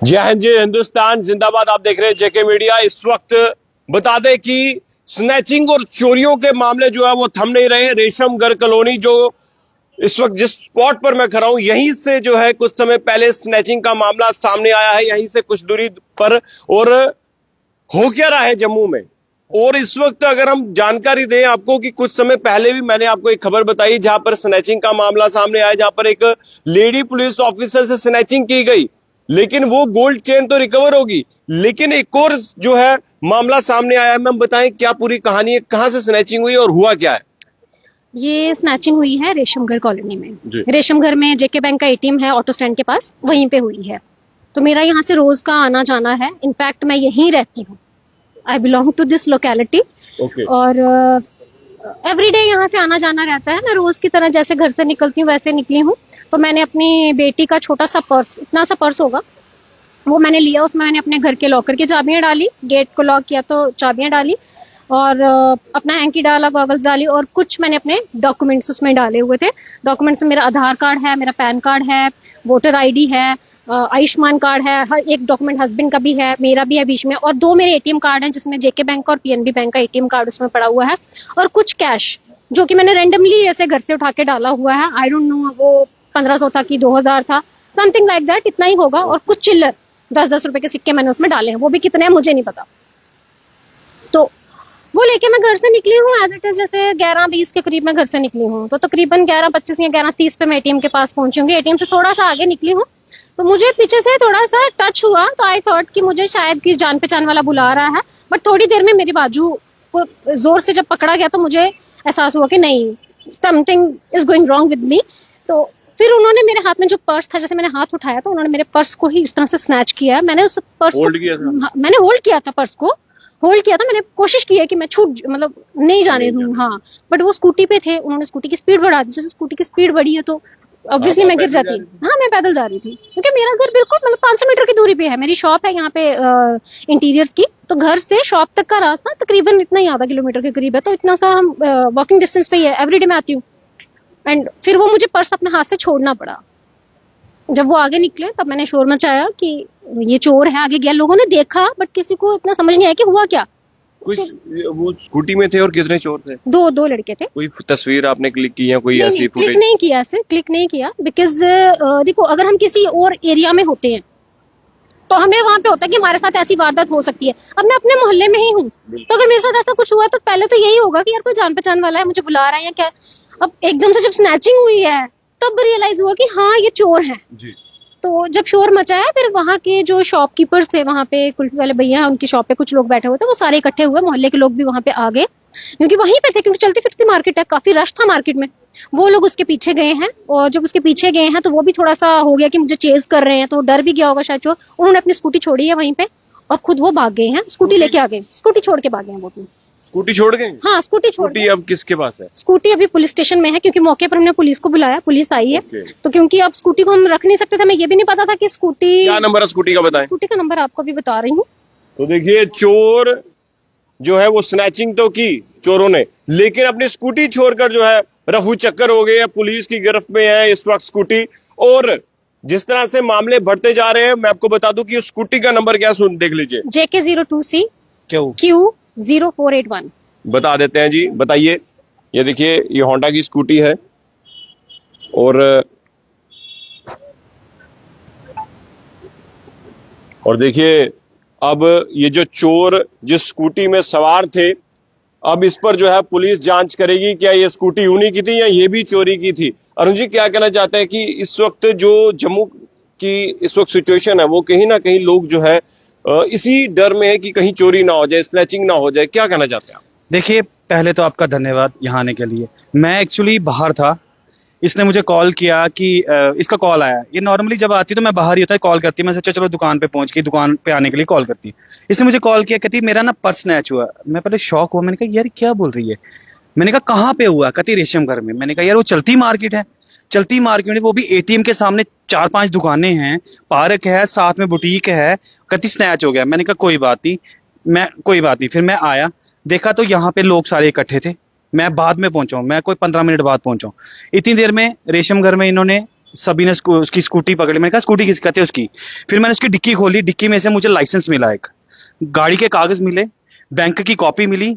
जय हिंद जय हिंदुस्तान जिंदाबाद। आप देख रहे हैं जेके मीडिया। इस वक्त बता दें कि स्नैचिंग और चोरियों के मामले जो है वो थम नहीं रहे। रेशमगढ़ कॉलोनी जो इस वक्त जिस स्पॉट पर मैं खड़ा हूं, यहीं से जो है कुछ समय पहले स्नैचिंग का मामला सामने आया है, यहीं से कुछ दूरी पर। और हो क्या रहा है जम्मू में, और इस वक्त अगर हम जानकारी दें आपको कि कुछ समय पहले भी मैंने आपको एक खबर बताई जहां पर स्नैचिंग का मामला सामने आया, जहां पर एक लेडी पुलिस ऑफिसर से स्नैचिंग की गई, लेकिन वो गोल्ड चेन तो रिकवर होगी, लेकिन एक और जो है मामला सामने आया है। मैम बताएं क्या पूरी कहानी है, कहां से स्नैचिंग हुई और हुआ क्या है? ये स्नैचिंग हुई है रेशमगढ़ कॉलोनी में। रेशमगढ़ में जेके बैंक का एटीएम है, ऑटो स्टैंड के पास, वहीं पे हुई है। तो मेरा यहाँ से रोज का आना जाना है। इनफैक्ट मैं यहीं रहती हूँ, I belong to this locality. और एवरीडे यहाँ से आना जाना रहता है। मैं रोज की तरह जैसे घर से निकलती हूँ वैसे निकली हूँ। तो मैंने अपनी बेटी का छोटा सा पर्स, इतना सा पर्स होगा, वो मैंने लिया। उसमें मैंने अपने घर के लॉकर की चाबियां डाली, गेट को लॉक किया तो चाबियां डाली, और अपना हैंकी डाला, गॉगल्स डाली, और कुछ मैंने अपने डॉक्यूमेंट्स उसमें डाले हुए थे। डॉक्यूमेंट्स में मेरा आधार कार्ड है, मेरा पैन कार्ड है, वोटर आईडी है, आयुष्मान कार्ड है, हर एक डॉक्यूमेंट हस्बैंड का भी है, मेरा भी है बीच में, और 2 मेरे एटीएम कार्ड हैं जिसमें जेके बैंक और पीएनबी बैंक का एटीएम कार्ड उसमें पड़ा हुआ है, और कुछ कैश जो कि मैंने रैंडमली ऐसे घर से उठा के डाला हुआ है। आई डोंट नो वो 1500 था कि 2000 था, समथिंग लाइक दैट, इतना ही होगा। और कुछ चिल्लर 10-10 रुपए के सिक्के मैंने उसमें डाले हैं, वो भी कितने हैं मुझे नहीं पता। तो वो लेके मैं घर से निकली हूँ एज इट इज, जैसे 11:20 के करीब मैं घर से निकली हूँ। तो तकरीबन 11:25 या 11:30 पे मैं एटीएम के पास पहुंची होंगी। एटीएम से थोड़ा सा आगे निकली हूँ तो मुझे पीछे से थोड़ा सा टच हुआ, तो आई थॉट कि मुझे शायद कि जान पहचान वाला बुला रहा है। बट थोड़ी देर में मेरी बाजू को जोर से जब पकड़ा गया तो मुझे एहसास हुआ कि नहीं, something is going wrong with me. तो फिर उन्होंने मेरे हाथ में जो पर्स था, जैसे मैंने हाथ उठाया तो उन्होंने मेरे पर्स को ही इस तरह से स्नैच किया। मैंने उस पर्स को मैंने होल्ड किया था, पर्स को होल्ड किया था। मैंने कोशिश की है कि मैं छूट मतलब नहीं जाने दूं, हाँ। बट वो स्कूटी पे थे, उन्होंने स्कूटी की स्पीड बढ़ा दी। जैसे स्कूटी की स्पीड बढ़ी है तो ऑब्वियसली मैं गिर जाती। हाँ, मैं पैदल जा रही थी क्योंकि मेरा घर बिल्कुल मतलब 500 मीटर की दूरी पे है। मेरी शॉप है यहाँ पे इंटीरियर्स की, तो घर से शॉप तक का रास्ता तकरीबन इतना ही, आधा किलोमीटर के करीब है। तो इतना सा हम वॉकिंग डिस्टेंस पे ही है, एवरीडे मैं आती हूँ। एंड फिर वो मुझे पर्स अपने हाथ से छोड़ना पड़ा। जब वो आगे निकले तब मैंने शोर मचाया कि ये चोर है। आगे गया, लोगों ने देखा बट किसी को इतना समझ नहीं आया कि हुआ क्या। कुछ वो स्कूटी में थे और कितने चोर थे? दो लड़के थे। कोई तस्वीर आपने क्लिक की या कोई ऐसी फुटेज? क्लिक नहीं किया बिकॉज देखो, अगर हम किसी और एरिया में होते हैं तो हमें वहां पे होता है कि हमारे साथ ऐसी वारदात हो सकती है। अब मैं अपने मोहल्ले में ही हूँ, तो अगर मेरे साथ ऐसा कुछ हुआ तो पहले तो यही होगा कि यार कोई जान पहचान वाला है, मुझे बुला रहा है या क्या। अब एकदम से जब स्नैचिंग हुई है तब रियलाइज हुआ कि हाँ ये चोर है। तो जब शोर मचाया, फिर वहाँ के जो शॉपकीपर्स थे, वहाँ पे कुल्फी वाले भैया, उनकी शॉप पे कुछ लोग बैठे हुए थे, वो सारे इकट्ठे हुए। मोहल्ले के लोग भी वहाँ पे आ गए क्योंकि वहीं पे थे, क्योंकि चलती फिरती मार्केट है, काफी रश था मार्केट में। वो लोग उसके पीछे गए हैं, और जब उसके पीछे गए हैं तो वो भी थोड़ा सा हो गया कि मुझे चेज कर रहे हैं, तो डर भी गया होगा शायद। जो उन्होंने अपनी स्कूटी छोड़ी है वहीं पे और खुद वो भाग गए हैं। स्कूटी लेके आ गए, स्कूटी छोड़ के भाग गए हैं वो अपनी। स्कूटी छोड़ गए? हाँ, स्कूटी अब किसके पास है? स्कूटी अभी पुलिस स्टेशन में है, क्योंकि मौके पर हमने पुलिस को बुलाया, पुलिस आई है। तो क्योंकि अब स्कूटी को हम रख नहीं सकते थे, मैं ये भी नहीं पता था कि स्कूटी क्या नंबर है स्कूटी का, बताएं। स्कूटी का नंबर आपको भी बता रही हूँ। तो देखिए, चोर जो है वो स्नैचिंग तो की चोरों ने, लेकिन अपनी स्कूटी छोड़कर जो है रफू चक्कर हो गए। पुलिस की गिरफ्त में है इस वक्त स्कूटी। और जिस तरह से मामले बढ़ते जा रहे हैं, मैं आपको बता दूं कि उस स्कूटी का नंबर क्या, सुन देख लीजिए, JK02C Q0481। बता देते हैं जी, बताइए। ये देखिए, ये होंडा की स्कूटी है, और देखिए अब ये जो चोर जिस स्कूटी में सवार थे, अब इस पर जो है पुलिस जांच करेगी क्या ये स्कूटी उन्हीं की थी या ये भी चोरी की थी। अरुण जी, क्या कहना चाहते हैं कि इस वक्त जो जम्मू की इस वक्त सिचुएशन है, वो कहीं ना कहीं लोग जो है इसी डर में है कि कहीं चोरी ना हो जाए, स्नैचिंग ना हो जाए, क्या कहना चाहते हैं आप? देखिए, पहले तो आपका धन्यवाद यहाँ आने के लिए। मैं एक्चुअली बाहर था, इसने मुझे कॉल किया कि इसका कॉल आया। ये नॉर्मली जब आती है तो मैं बाहर ही होता है, कॉल करती है। मैं सोचा चलो दुकान पे पहुंच गई, दुकान पे आने के लिए कॉल करती है। इसने मुझे कॉल किया, कहती मेरा ना पर्स स्नैच हुआ। मैं पहले शॉक हुआ, मैंने कहा यार क्या बोल रही है। मैंने कहा कहाँ पे हुआ? कहती रेशमगढ़ में। मैंने कहा यार वो चलती मार्केट है, चलती मार्केट में वो भी एटीएम के सामने 4-5 दुकानें हैं, पार्क है, साथ में बुटीक है। कहती स्नैच हो गया। मैंने कहा कोई बात नहीं। फिर मैं आया, देखा तो यहाँ पे लोग सारे इकट्ठे थे। मैं बाद में पहुंचा हूँ, मैं कोई 15 मिनट बाद पहुंचा हूँ। इतनी देर में रेशमगढ़ में इन्होंने सभी ने उसकी स्कूटी पकड़ी, मैंने कहा स्कूटी किस कहते हैं उसकी। फिर मैंने उसकी डिक्की खोली, डिक्की में से मुझे लाइसेंस मिला, एक गाड़ी के कागज मिले, बैंक की कॉपी मिली।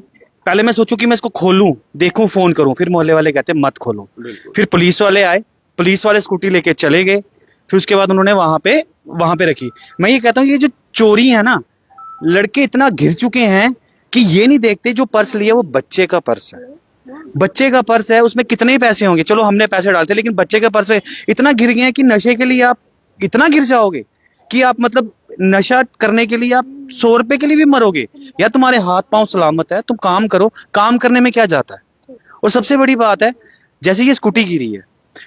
पहले मैं सोचूं कि मैं इसको खोलूं, देखूं, फोन करूं, फिर मोहल्ले वाले कहते मत खोलो। फिर पुलिस वाले आए, पुलिस वाले स्कूटी लेके चले गए। फिर उसके बाद उन्होंने वहां पे रखी। मैं ये कहता हूँ ये जो चोरी है ना, लड़के इतना घिर चुके हैं कि ये नहीं देखते जो पर्स लिया वो बच्चे का पर्स है। बच्चे का पर्स है, उसमें कितने ही पैसे होंगे, चलो हमने पैसे डालते, लेकिन बच्चे के पर्स में इतना गिर गए हैं कि नशे के लिए आप इतना गिर जाओगे कि आप मतलब नशा करने के लिए आप 100 रुपए के लिए भी मरोगे। या तुम्हारे हाथ पांव सलामत है, तुम काम करो, काम करने में क्या जाता है। और सबसे बड़ी बात है, जैसे ये स्कूटी गिरी है,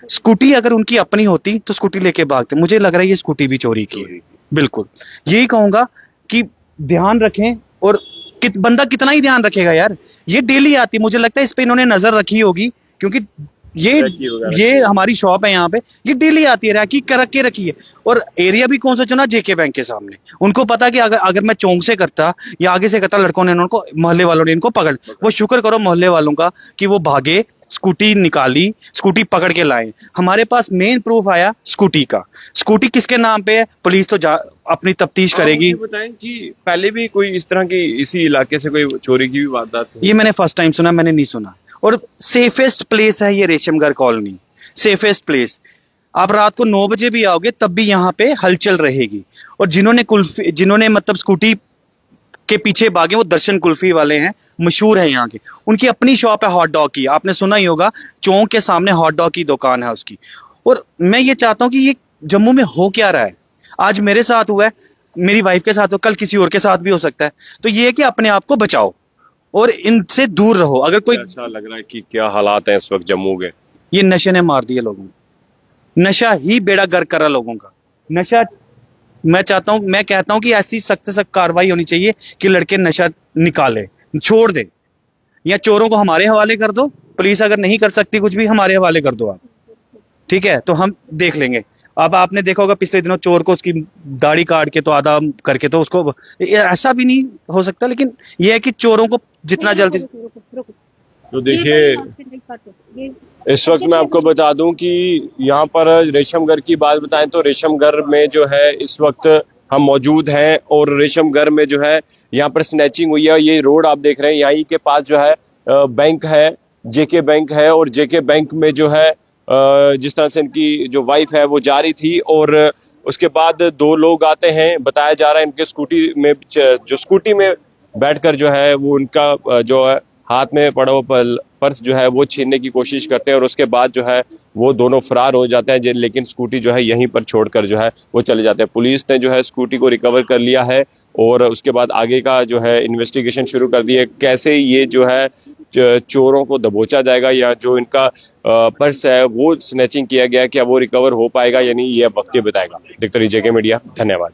स्कूटी अगर उनकी अपनी होती तो स्कूटी लेके भागते। मुझे लग रहा है ये स्कूटी भी चोरी की है। बिल्कुल यही कहूंगा कि ध्यान रखें। और बंदा कितना ही ध्यान रखेगा यार, ये डेली आती है, मुझे लगता है इस पे इन्होंने नजर रखी होगी, क्योंकि ये हमारी शॉप है यहाँ पे, ये डेली आती है, रैकी कर के रखी है। और एरिया भी कौन सा चुना, जेके बैंक के सामने। उनको पता कि अगर मैं चौक से करता या आगे से करता, लड़कों ने उनको, मोहल्ले वालों ने इनको पकड़, वो शुक्र करो मोहल्ले वालों का कि वो भागे, स्कूटी निकाली, स्कूटी पकड़ के लाए। हमारे पास मेन प्रूफ आया स्कूटी का। स्कूटी किसके नाम पे है, पुलिस तो अपनी तफ्तीश करेगी। बताएं कि पहले भी कोई इस तरह की इसी इलाके से कोई चोरी की भी वारदात हुई? ये मैंने फर्स्ट टाइम सुना, मैंने नहीं सुना। और सेफेस्ट प्लेस है ये रेशमगढ़ कॉलोनी, सेफेस्ट प्लेस। आप रात को 9 बजे भी आओगे तब भी यहाँ पे हलचल रहेगी। और जिन्होंने मतलब स्कूटी के पीछे भागे वो दर्शन कुल्फी वाले हैं, मशहूर है यहाँ के। उनकी अपनी शॉप है हॉट डॉग की, आपने सुना ही होगा, चौक के सामने हॉट डॉग की दुकान है उसकी। और मैं ये चाहता हूँ कि ये जम्मू में हो क्या रहा है। आज मेरे साथ हुआ है, मेरी वाइफ के साथ हो, कल किसी और के साथ भी हो सकता है। तो ये है कि अपने आप को बचाओ और इनसे दूर रहो। अगर कोई, ऐसा लग रहा है कि क्या हालात है इस वक्त जम्मू के? ये नशे ने मार दिए लोगों को, नशा ही बेड़ा गर्क करा लोगों का। नशा, मैं कहता हूं कि ऐसी सख्त कार्रवाई होनी चाहिए कि लड़के नशा निकाले, छोड़ दे, या चोरों को हमारे हवाले कर दो। पुलिस अगर नहीं कर सकती कुछ भी, हमारे हवाले कर दो आप, ठीक है, तो हम देख लेंगे। अब आपने देखा होगा पिछले दिनों चोर को उसकी दाढ़ी काट के तो आधा करके तो उसको, ऐसा भी नहीं हो सकता। लेकिन यह है कि चोरों को जितना जल्दी, तो देखिए इस वक्त मैं आपको बता दूं कि यहाँ पर रेशमगढ़ की बात बताएं तो रेशमगढ़ में जो है इस वक्त हम मौजूद हैं। और रेशमगढ़ में जो है यहाँ पर स्नैचिंग हुई है। ये रोड आप देख रहे हैं, यहीं के पास जो है बैंक है, जेके बैंक है। और जेके बैंक में जो है जिस तरह से इनकी जो वाइफ है वो जा रही थी और उसके बाद 2 लोग आते हैं, बताया जा रहा है इनके स्कूटी में, जो स्कूटी में बैठकर जो है वो उनका जो है हाथ में पड़ा हुआ पर्स जो है वो छीनने की कोशिश करते हैं। और उसके बाद जो है वो दोनों फरार हो जाते हैं, लेकिन स्कूटी जो है यहीं पर छोड़कर जो है वो चले जाते हैं। पुलिस ने जो है स्कूटी को रिकवर कर लिया है और उसके बाद आगे का जो है इन्वेस्टिगेशन शुरू कर दी है, कैसे ये जो है चोरों को दबोचा जाएगा या जो इनका पर्स है वो स्नैचिंग किया गया, क्या वो रिकवर हो पाएगा या नहीं, ये वक्त ही बताएगा। देखते रहिए जेके मीडिया, धन्यवाद।